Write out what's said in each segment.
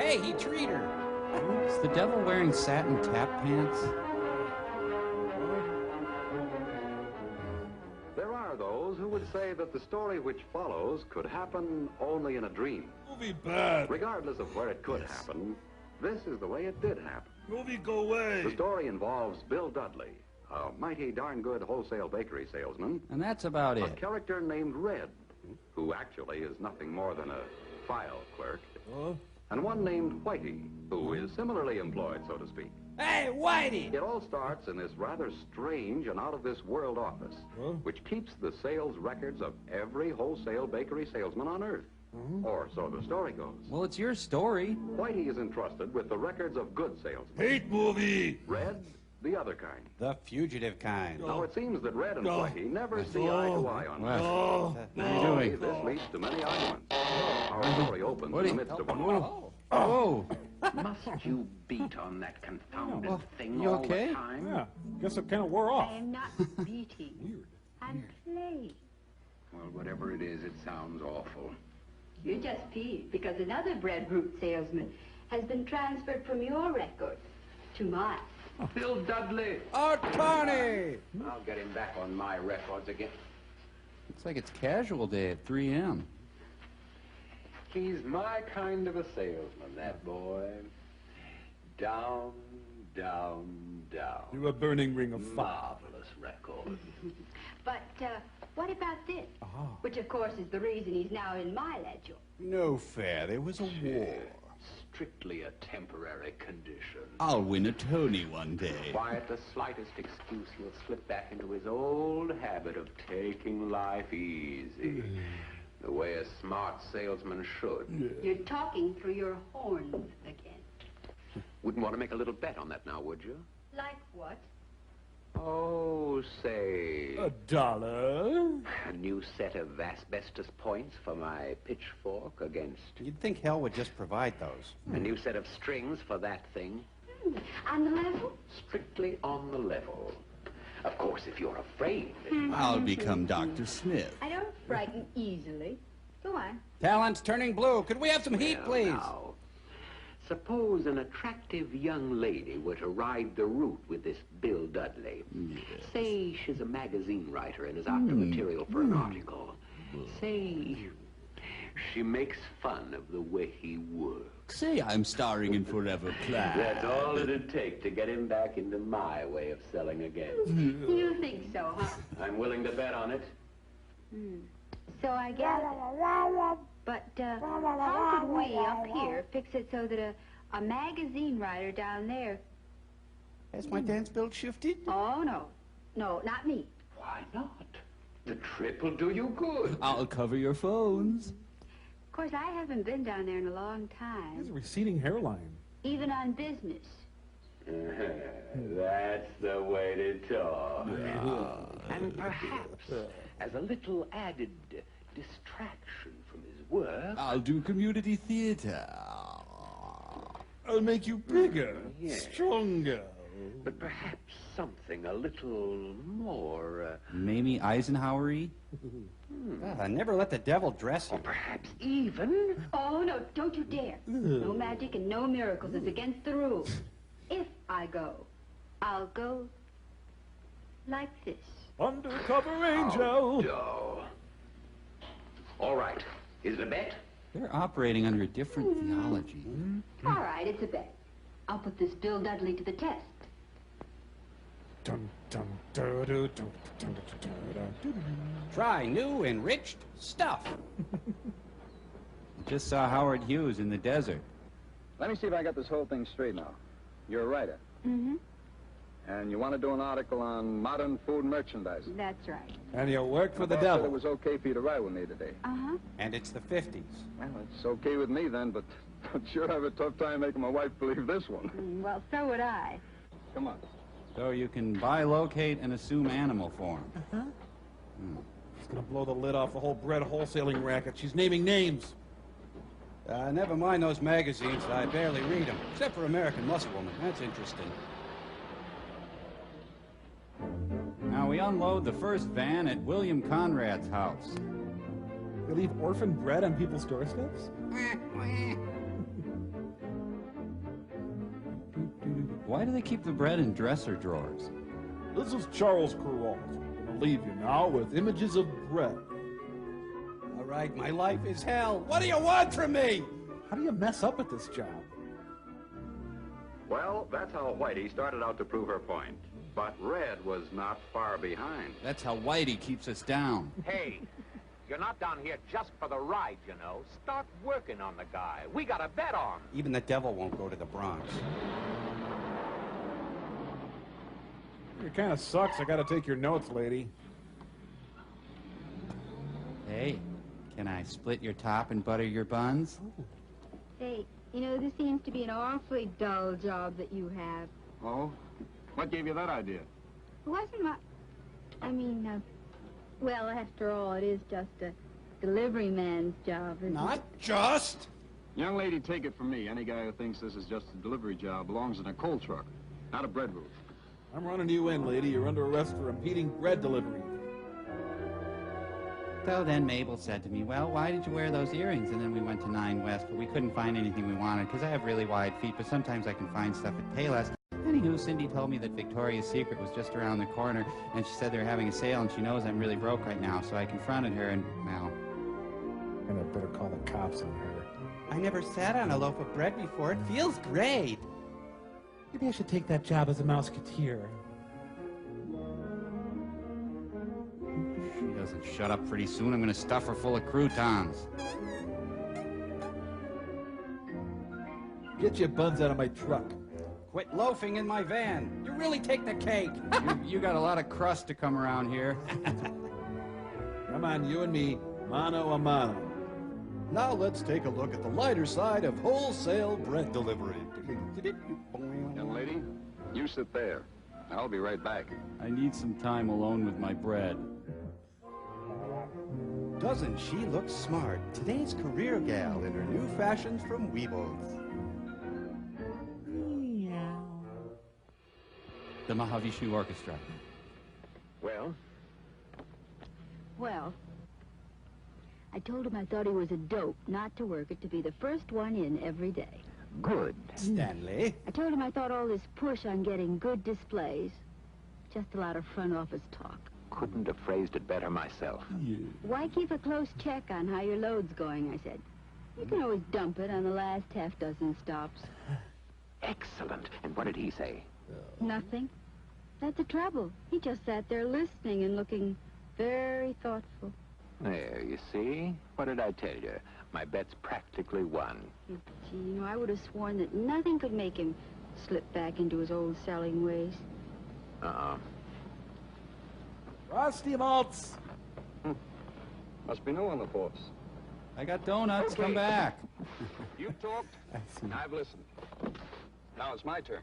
Hey, he treated her. Is the devil wearing satin tap pants? There are those who would say that the story which follows could happen only in a dream. Movie bad. Regardless of where it could happen, this is the way it did happen. Movie go away. The story involves Bill Dudley, a mighty darn good wholesale bakery salesman. And that's about A it. character named Red, who actually is nothing more than a file clerk. And one named Whitey, who is similarly employed, so to speak. Hey, Whitey! It all starts in this rather strange and out-of-this-world office, which keeps the sales records of every wholesale bakery salesman on Earth. Or so the story goes. Well, it's your story. Whitey is entrusted with the records of good salesmen. Hate movie. Red, the other kind. The fugitive kind. Now, it seems that Red and No. Whitey never see eye to eye on this. Well, what are you Slowly, doing? this leads to many arguments. Our story opens in the midst of one. Oh, Must you beat on that confounded thing you all okay? the time? Yeah, guess it kind of wore off. I am not beating. Weird. I'm playing. Well, whatever it is, it sounds awful. You're just peeved because another breadfruit salesman has been transferred from your record to mine. Bill Dudley! Tony! I'll get him back on my records again. looks like it's casual day at 3 a.m. He's my kind of a salesman, that boy. Down, down, down. You're a burning ring of fire. Marvelous record. But what about this? Which, of course, is the reason he's now in my ledger. No fair. There was a war. Strictly a temporary condition. I'll win a Tony one day. Why, at the slightest excuse, he'll slip back into his old habit of taking life easy. The way a smart salesman should. You're talking through your horns again. Wouldn't want to make a little bet on that now, would you? Like what? Oh, say, $1. a new set of asbestos points for my pitchfork against You'd think hell would just provide those. a new set of strings for that thing, On the level? strictly on the level. Of course, if you're afraid. I'll become Dr. Smith. I don't frighten easily. Go on. Talent's turning blue. Could we have some heat, Well, please? now, suppose an attractive young lady were to ride the route with this Bill Dudley. Say she's a magazine writer and is after material for an article. Say she makes fun of the way he works. Say I'm starring in Forever Plaid. That's all it'd take to get him back into my way of selling again. You think so, huh? I'm willing to bet on it. So I guess. But how could we up here fix it so that a magazine writer down there? Has my dance belt shifted? Oh, no. No, not me. Why not? The trip will do you good. I'll cover your phones. Of course, I haven't been down there in a long He has time, a receding hairline. even on business. That's the way to talk. And perhaps, as a little added distraction from his work, I'll do community theater. I'll make you bigger, Yes. stronger. but perhaps something a little more, Mamie Eisenhower-y? Never let the devil dress or you. perhaps even... Oh, no, don't you dare. No magic and no miracles. It's against the rules. If I go, I'll go like this. Undercover angel. Oh, all right. Is it a bet? They're operating under a different theology. All right, it's a bet. I'll put this Bill Dudley to the test. Dun, dun, dun, dun, dun, dun, dun, dun, dun. Try new enriched stuff. Just saw Howard Hughes in the desert. Let me see if I got this whole thing straight now. You're a writer, Mm-hmm. and you want to do an article on modern food merchandising. That's right. And you work for the boss said devil. it was okay for you to write with me today. Uh-huh. And it's the 50s. Well, it's okay with me then, but I'd sure have a tough time making my wife believe this one. Well, so would I. Come on. So you can bilocate and assume animal form. She's gonna blow the lid off the whole bread wholesaling racket. She's naming names. Never mind those magazines. I barely read them. Except for American Musclewoman. That's interesting. Now we unload the first van at William Conrad's house. They leave orphan bread on people's doorsteps? Why do they keep the bread in dresser drawers? This is Charles Carruth. I'm gonna leave you now with images of bread. All right, my life is hell. What do you want from me? How do you mess up at this job? Well, that's how Whitey started out to prove her point. But Red was not far behind. That's how Whitey keeps us down. Hey, you're not down here just for the ride, you know. Start working on the guy. We got a bet on. Even the devil won't go to the Bronx. It kind of sucks. I gotta take your notes, lady. Hey, can I split your top and butter your buns? Say, you know, this seems to be an awfully dull job that you have. Oh? What gave you that idea? It wasn't my... I mean, well, after all, it is just a delivery man's job, isn't Not it? just. Young lady, take it from me. Any guy who thinks this is just a delivery job belongs in a coal truck, not a bread booth. I'm running you in, lady. You're under arrest for impeding bread delivery. So then Mabel said to me, well, why did you wear those earrings? And then we went to 9 West, but we couldn't find anything we wanted because I have really wide feet, but sometimes I can find stuff at Payless. Anywho, Cindy told me that Victoria's Secret was just around the corner, and she said they were having a sale, and she knows I'm really broke right now, so I confronted her, and, well... And I better call the cops on her. I never sat on a loaf of bread before. It feels great. Maybe I should take that job as a mouseketeer. She doesn't shut up pretty soon. I'm going to stuff her full of croutons. Get your buns out of my truck. Quit loafing in my van. You really take the cake. You got a lot of crust to come around here. Come on, you and me, mano a mano. Now let's take a look at the lighter side of wholesale bread delivery. Young lady, you sit there. I'll be right back. I need some time alone with my bread. Doesn't she look smart? Today's career gal in her new fashions from Weebles. The Mahavishnu Orchestra. Well, Well, I told him I thought he was a dope not to work it, to be the first one in every day. good. Stanley. I told him I thought all this push on getting good displays, just a lot of front office talk. Couldn't have phrased it better myself. Why keep a close check on how your load's going, I said. You can always dump it on the last half dozen stops. Excellent. And what did he say? Nothing. That's the trouble. He just sat there listening and looking very thoughtful. There, you see? What did I tell you? My bet's practically won. Gee, you know, I would have sworn that nothing could make him slip back into his old selling ways. Frosty malts. Must be new on the force. I got donuts. Come back. You've talked, I've listened. Now it's my turn.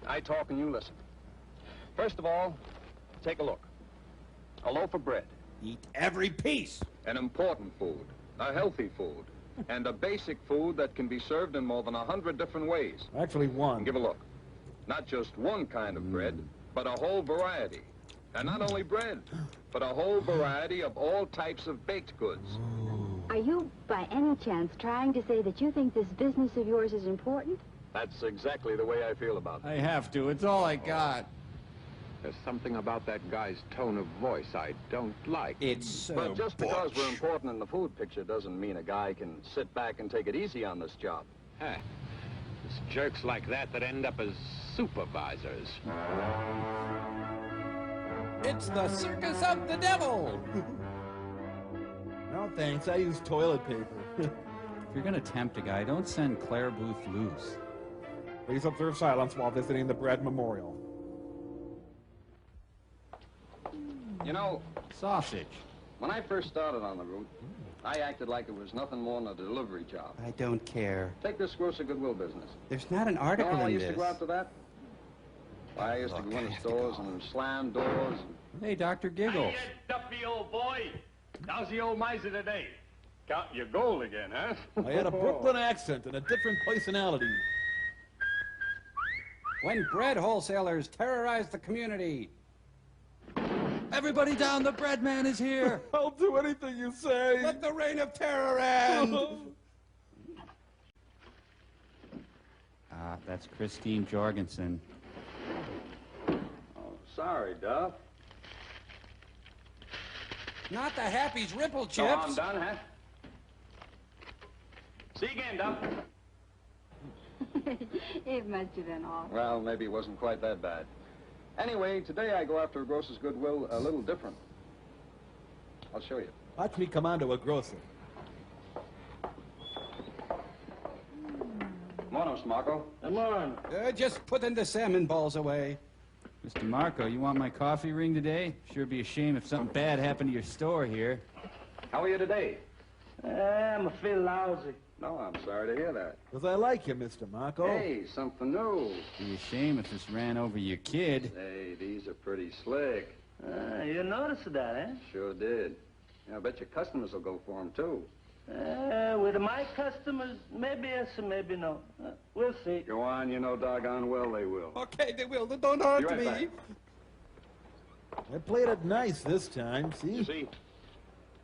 I talk and you listen. First of all, take a look. A loaf of bread. Eat every piece. An important food, a healthy food, and a basic food that can be served in more than 100 different ways. Actually, one. And give a look. Not just one kind of bread, but a whole variety. And not only bread, but a whole variety of all types of baked goods. Are you, by any chance, trying to say that you think this business of yours is important? That's exactly the way I feel about it. I have to. It's all I got. There's something about that guy's tone of voice I don't like. It's so But just because we're butch. important in the food picture doesn't mean a guy can sit back and take it easy on this job. Hey, it's jerks like that that end up as supervisors. It's the circus of the devil. No, thanks. I use toilet paper. If you're going to tempt a guy, don't send Claire Booth loose. Please observe silence while visiting the bread memorial. You know, Sausage. when I first started on the route, I acted like it was nothing more than a delivery job. I don't care. Take this grocer goodwill business. There's not an You know article how I in used to this. go after that? I used to Look, go I into have to stores go. and slam doors. Hey, Dr. Giggles. Hiya, Duffy, old boy. How's the old miser today? Counting your gold again, huh? I had a Brooklyn accent and a different personality. When bread wholesalers terrorize the community. Everybody down, the bread man is here. I'll do anything you say. Let the reign of terror end. that's Christine Jorgensen. Oh, sorry, Duff. Not the Happy's Ripple So I'm Chips. done, huh? See you again, Duff. It must have been awful. Well, maybe it wasn't quite that bad. Anyway, today I go after a grocer's goodwill a little different. I'll show you. Watch me come on to a grocer. Morning, Mr. Marco. Come on. Just putting the salmon balls away. Mr. Marco, you want my coffee ring today? Sure be a shame if something bad happened to your store here. How are you today? I'm a feel lousy. No, I'm sorry to hear that. Because I like you, Mr. Marco. Hey, something new. Be a shame if this ran over your kid. Hey, these are pretty slick. You noticed that, eh? Sure did. I bet your customers will go for them, too. With my customers, maybe yes and maybe no. We'll see. Go on, you know doggone well they will. Okay, they will. Don't hurt Be right me. back. I played it nice this time, You see? see,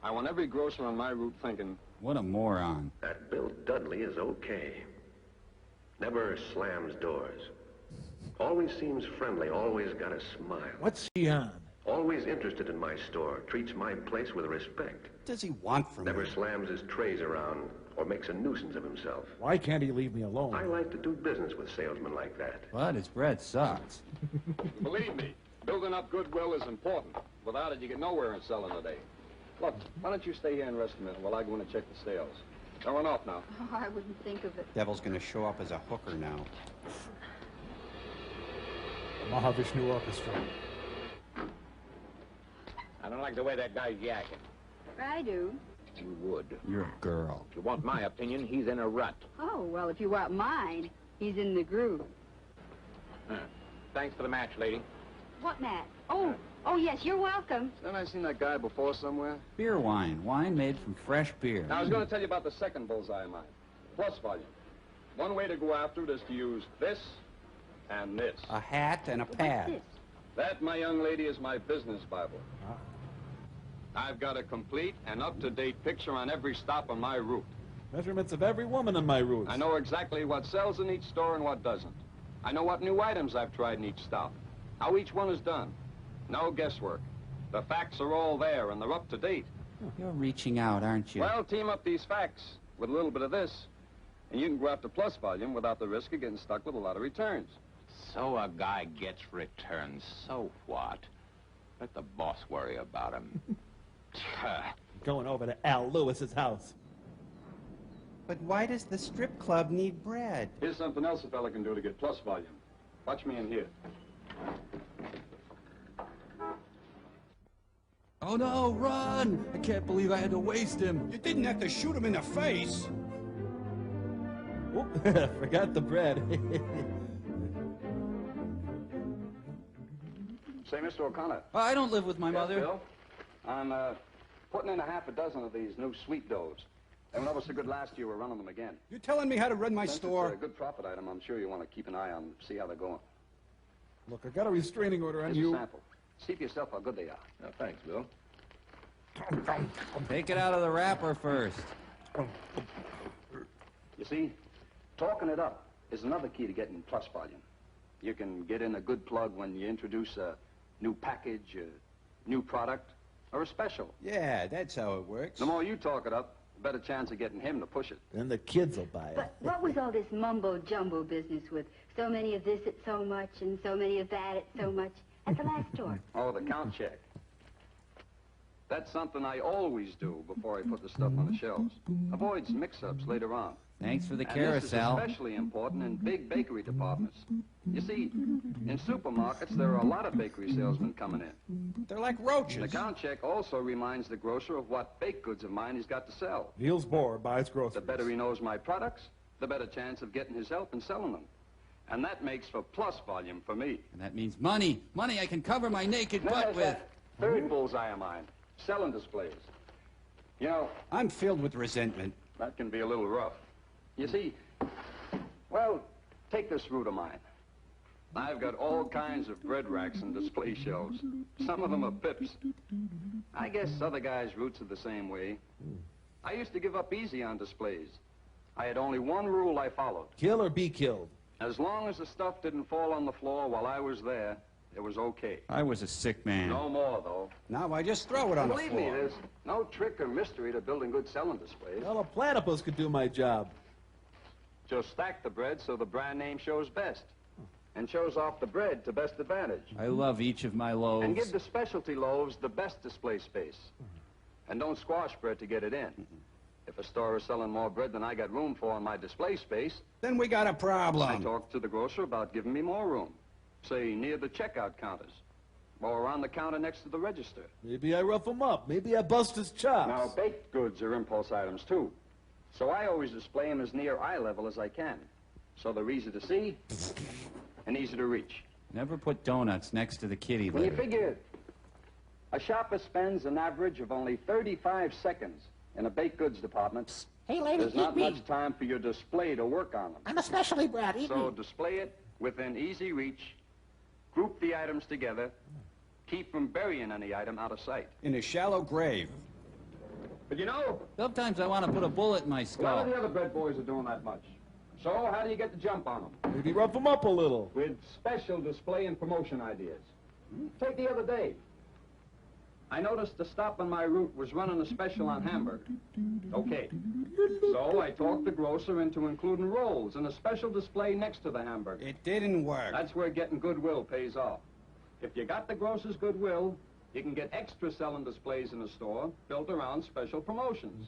I want every grocer on my route thinking, What a moron. That Bill Dudley is okay. Never slams doors. Always seems friendly, always got a smile. What's he on? Always interested in my store, treats my place with respect. What does he want from Never me? slams his trays around or makes a nuisance of himself. Why can't he leave me alone? I like to do business with salesmen like that. But his bread sucks. believe me, building up goodwill is important. Without it, you get nowhere in selling today. Look, why don't you stay here and rest a minute while I go in and check the sales. Don't run off now. Oh, I wouldn't think of it. Devil's gonna show up as a hooker now. Mahavishnu Orchestra. I don't like the way that guy's yakking. I do. You would. You're a girl. If you want my opinion, he's in a rut. Oh, well, if you want mine, he's in the groove. Thanks for the match, lady. What, Matt? Oh, yes, you're welcome. Haven't I seen that guy before somewhere? Beer wine. Wine made from fresh beer. Now, I was going to tell you about the second bullseye of mine. Plus volume. One way to go after it is to use this and this. A hat and a pad. What's this? That, my young lady, is my business Bible. I've got a complete and up-to-date picture on every stop on my route. Measurements of every woman on my route. I know exactly what sells in each store and what doesn't. I know what new items I've tried in each stop, how each one is done. No guesswork. The facts are all there, and they're up to date. You're reaching out, aren't you? Well, team up these facts with a little bit of this, and you can go after plus volume without the risk of getting stuck with a lot of returns. So a guy gets returns, so what? Let the boss worry about him. Going over to Al Lewis's house. But why does the strip club need bread? Here's something else a fella can do to get plus volume. Watch me in here. Oh no, run! I can't believe I had to waste him. You didn't have to shoot him in the face. Oop, forgot the bread. Say, Mr. O'Connor. I don't live with my Yes, mother. Bill? I'm putting in a half a dozen of these new sweet doughs. They went over so good last year, we're running them again. You're telling me how to run my Since store? It's a good profit item, I'm sure you want to keep an eye on them, see how they're going. Look, I got a restraining order on Here's you. a sample. See for yourself how good they are. Thanks, Bill. Take it out of the wrapper first. You see, talking it up is another key to getting plus volume. You can get in a good plug when you introduce a new package, a new product, or a special. Yeah, that's how it works. The more you talk it up, the better chance of getting him to push it. Then the kids will buy it. But what was all this mumbo-jumbo business with so many of this at so much and so many of that at so much at the last store? Oh, the count check. That's something I always do before I put the stuff on the shelves. Avoids mix-ups later on. Thanks for the And this is carousel. especially important in big bakery departments. You see, in supermarkets, there are a lot of bakery salesmen coming in. They're like The roaches. count check also reminds the grocer of what baked goods of mine he's got to sell. Niels Bohr buys The groceries. better he knows my products, the better chance of getting his help in selling them. And that makes for plus volume for me. And that means money. Money I can cover my naked Now butt there's with. that third bullseye of mine, selling displays. You know, I'm filled with resentment. that can be a little rough. You see, well, take this route of mine. I've got all kinds of bread racks and display shelves. Some of them are pips. I guess other guys' routes are the same way. I used to give up easy on displays. I had only one rule I followed, Kill or be killed. As long as the stuff didn't fall on the floor while I was there, it was okay. I was a sick man. No more, though. Now I just throw it on the Believe floor. me, there's no trick or mystery to building good selling displays. Well, a platypus could do my job. Just stack the bread so the brand name shows best. And shows off the bread to best advantage. I love each of my loaves. And give the specialty loaves the best display space. And don't squash bread to get it in. If a store is selling more bread than I got room for in my display space, Then we got a problem. I talked to the grocer about giving me more room. Say, near the checkout counters. Or on the counter next to the register. Maybe I rough him up. Maybe I bust his chops. Now, baked goods are impulse items, too. So I always display them as near eye level as I can. So they're easy to see and easy to reach. Never put donuts next to the kitty When you litter. figure a shopper spends an average of only 35 seconds in a baked goods department, Hey, lady, there's not eat me. much time for your display to work on them. I'm especially Brad. Eat So me. display it within easy reach, group the items together, keep from burying any item out of sight. In a shallow grave. But you know, Sometimes I want to put a bullet in my none skull. of the other bread boys are doing that much. So how do you get the jump on them? Maybe rough him up a little. With special display and promotion ideas. Take the other day. I noticed the stop on my route was running a special on hamburger. Okay. So I talked the grocer into including rolls and a special display next to the hamburger. It didn't work. That's where getting goodwill pays off. If you got the grocer's goodwill, you can get extra selling displays in the store built around special promotions.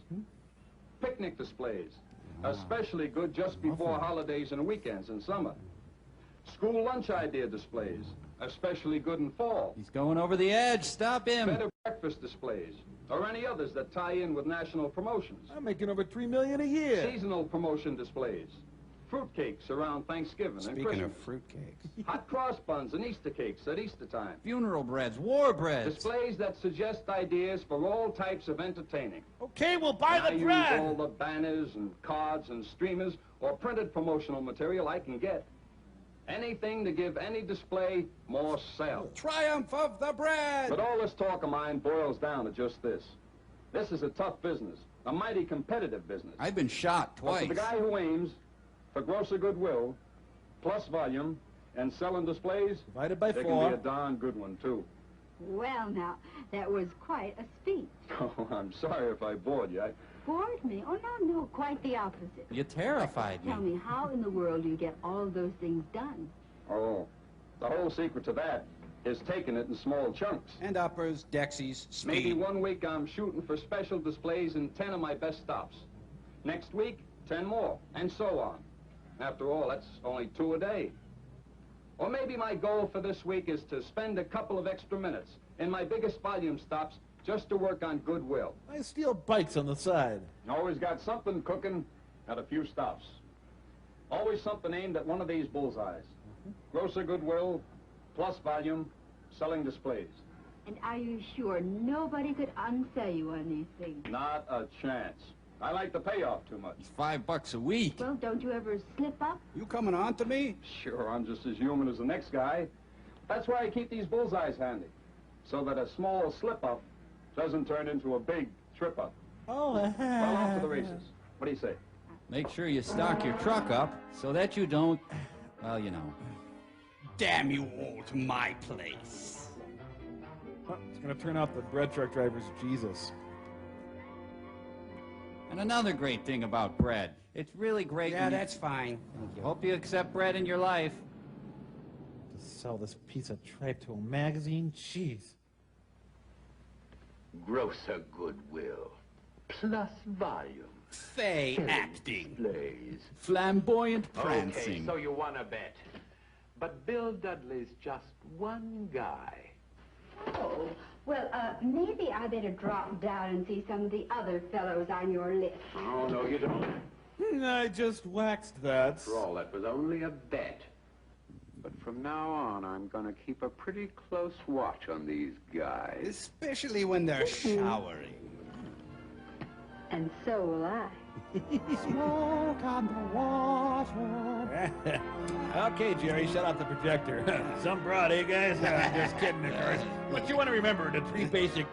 Picnic displays, especially good just before holidays and weekends in summer. School lunch idea displays, especially good in fall. He's going over the edge. Stop him. Better breakfast displays, or any others that tie in with national promotions. I'm making over $3 million a year. Seasonal promotion displays. Fruitcakes around Thanksgiving and Speaking Christmas. of fruitcakes. Hot cross buns and Easter cakes at Easter time. Funeral breads, war breads. Displays that suggest ideas for all types of entertaining. Okay, we'll buy I the use bread. all the banners and cards and streamers or printed promotional material I can get. Anything to give any display more sales. Triumph of the bread! But all this talk of mine boils down to just this. This is a tough business, a mighty competitive business. I've been shot But twice. for the guy who aims for grosser goodwill, plus volume, and selling displays, Divided by it can 4. be a darn good one, too. Well, now, that was quite a speech. Oh, I'm sorry if I bored you. Bored me? Oh, no, quite the opposite. You terrified Tell me. me, how in the world do you get all of those things done? Oh, the whole secret to that is taking it in small chunks. And uppers, Dexies, speed. Maybe one week I'm shooting for special displays in 10 of my best stops. Next week, 10 more, and so on. After all, that's only 2 a day. Or maybe my goal for this week is to spend a couple of extra minutes in my biggest volume stops just to work on goodwill. I steal bikes on the side. Always got something cooking at a few stops. Always something aimed at one of these bullseyes. Grosser goodwill, plus volume, selling displays. And are you sure nobody could unsell you on these things? Not a chance. I like the payoff too much. It's $5 a week. Well, don't you ever slip up? You coming on to me? Sure, I'm just as human as the next guy. That's why I keep these bullseyes handy, so that a small slip-up doesn't turn into a big trip-up. Oh, Well, off to the races. What do you say? Make sure you stock your truck up so that you don't, well, you know. Damn you all to my place. It's going to turn out the bread truck driver's Jesus. And another great thing about bread. It's really great. Yeah, when you- that's fine. Hope you accept bread in your life. To sell this piece of tripe to a magazine? Jeez. Grosser goodwill, plus volume. Fey acting. Displays. Flamboyant Okay, prancing. so you want to bet. But Bill Dudley's just one guy. Oh, well, maybe I better drop down and see some of the other fellows on your list. Oh, no, you don't. I just waxed that. After all, that was only a bet. But from now on, I'm going to keep a pretty close watch on these guys. Especially when they're showering. And so will I. Smoke on the water. Okay, Jerry, shut off the projector. Some broad, eh, guys? Just kidding, of course. But you want to remember the 3 basic